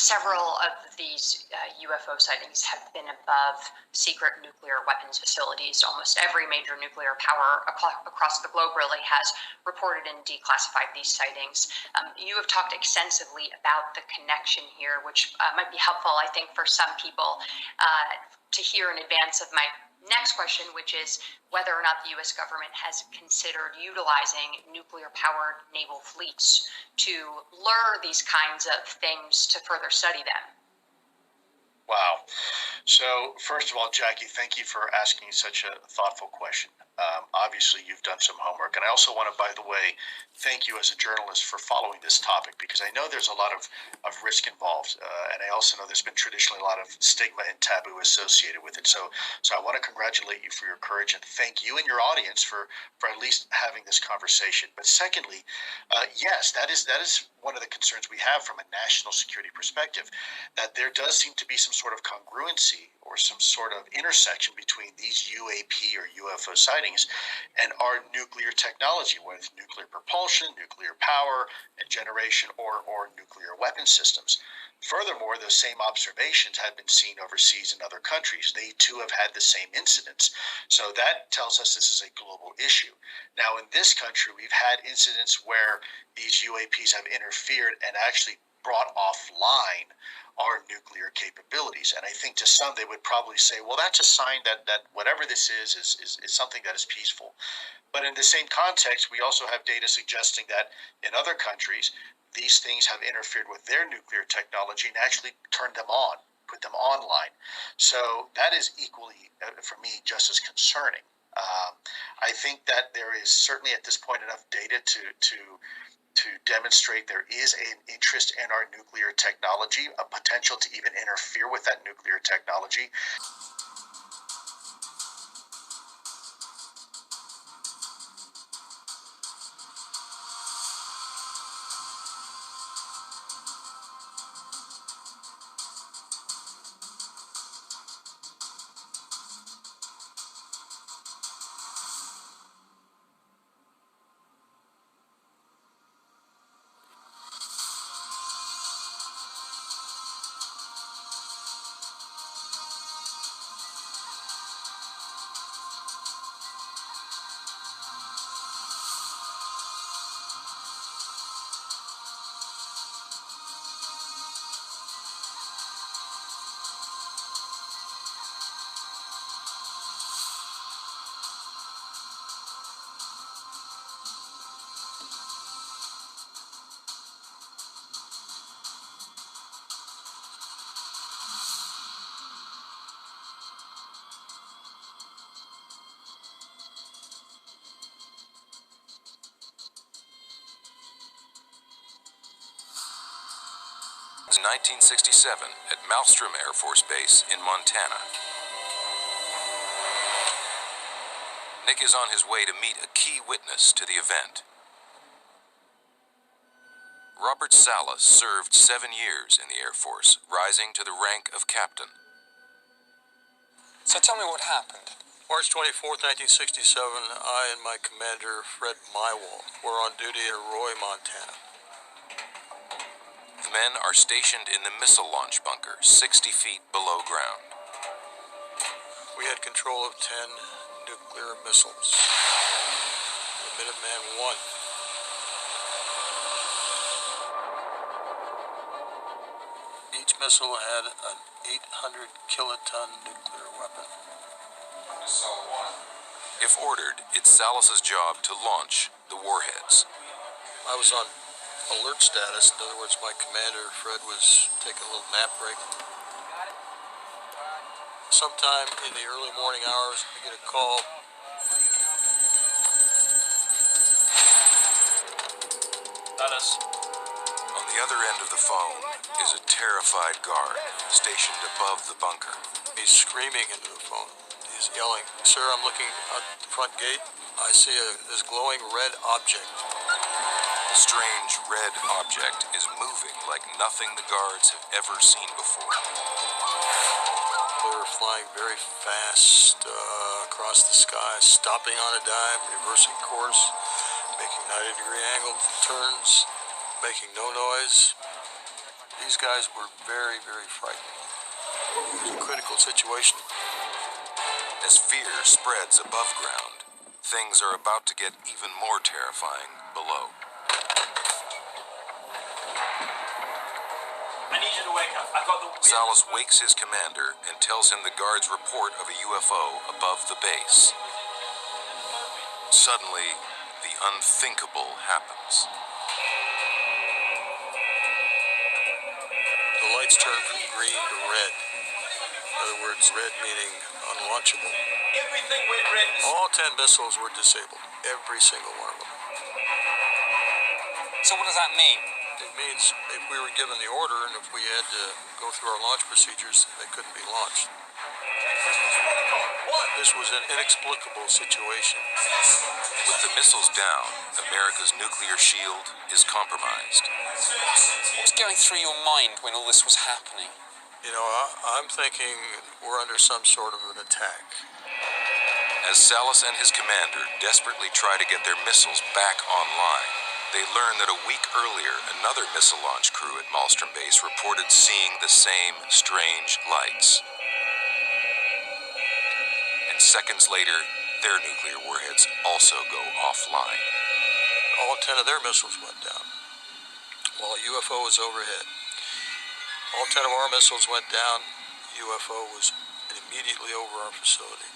Several of these UFO sightings have been above secret nuclear weapons facilities. Almost every major nuclear power across the globe really has reported and declassified these sightings. You have talked extensively about the connection here, which might be helpful, I think, for some people to hear in advance of my next question, which is whether or not the U.S. government has considered utilizing nuclear-powered naval fleets to lure these kinds of things to further study them. Wow. So, first of all, Jackie, thank you for asking such a thoughtful question. Obviously, you've done some homework. And I also want to, by the way, thank you as a journalist for following this topic, because I know there's a lot of risk involved. And I also know there's been traditionally a lot of stigma and taboo associated with it. So I want to congratulate you for your courage and thank you and your audience for at least having this conversation. But secondly, yes, that is one of the concerns we have from a national security perspective, that there does seem to be some sort of congruency or some sort of intersection between these UAP or UFO sightings and our nuclear technology, whether it's nuclear propulsion, nuclear power and generation, or nuclear weapon systems. Furthermore, those same observations have been seen overseas in other countries. They too have had the same incidents. So that tells us this is a global issue. Now, in this country, we've had incidents where these UAPs have interfered and actually brought offline our nuclear capabilities. And I think to some, they would probably say, well, that's a sign that whatever this is something that is peaceful. But in the same context, we also have data suggesting that in other countries, these things have interfered with their nuclear technology and actually turned them on, put them online. So that is equally, for me, just as concerning. I think that there is certainly at this point enough data to demonstrate there is an interest in our nuclear technology, a potential to even interfere with that nuclear technology. In 1967 at Malmstrom Air Force Base in Montana. Nick is on his way to meet a key witness to the event. Robert Salas served 7 years in the Air Force, rising to the rank of captain. So tell me what happened. March 24th, 1967, I and my commander, Fred Mywall, were on duty at Roy, Montana. The men are stationed in the missile launch bunker, 60 feet below ground. We had control of 10 nuclear missiles. The Minuteman I. Each missile had an 800 kiloton nuclear weapon. Missile 1. If ordered, it's Salas's job to launch the warheads. I was on alert status. In other words, my commander, Fred, was taking a little nap break. Sometime in the early morning hours, we get a call. Dallas. On the other end of the phone is a terrified guard stationed above the bunker. He's screaming into the phone. He's yelling, "Sir, I'm looking out the front gate. I see this glowing red object." The strange red object is moving like nothing the guards have ever seen before. We were flying very fast across the sky, stopping on a dime, reversing course, making 90-degree angle turns, making no noise. These guys were very, very frightened. It was a critical situation. As fear spreads above ground, things are about to get even more terrifying below. I need you to wake up. I've got the... Salas wakes his commander and tells him the guard's report of a UFO above the base. Suddenly, the unthinkable happens. The lights turned from green to red. In other words, red meaning unlaunchable. Everything went red. All 10 missiles were disabled. Every single one of them. So what does that mean? It means if we were given the order and if we had to go through our launch procedures, they couldn't be launched. This was an inexplicable situation. With the missiles down, America's nuclear shield is compromised. What was going through your mind when all this was happening? You know, I'm thinking we're under some sort of an attack. As Salas and his commander desperately try to get their missiles back online, they learn that a week earlier, another missile launch crew at Malmstrom Base reported seeing the same strange lights. And seconds later, their nuclear warheads also go offline. All 10 of their missiles went down while a UFO was overhead. All 10 of our missiles went down. UFO was immediately over our facility.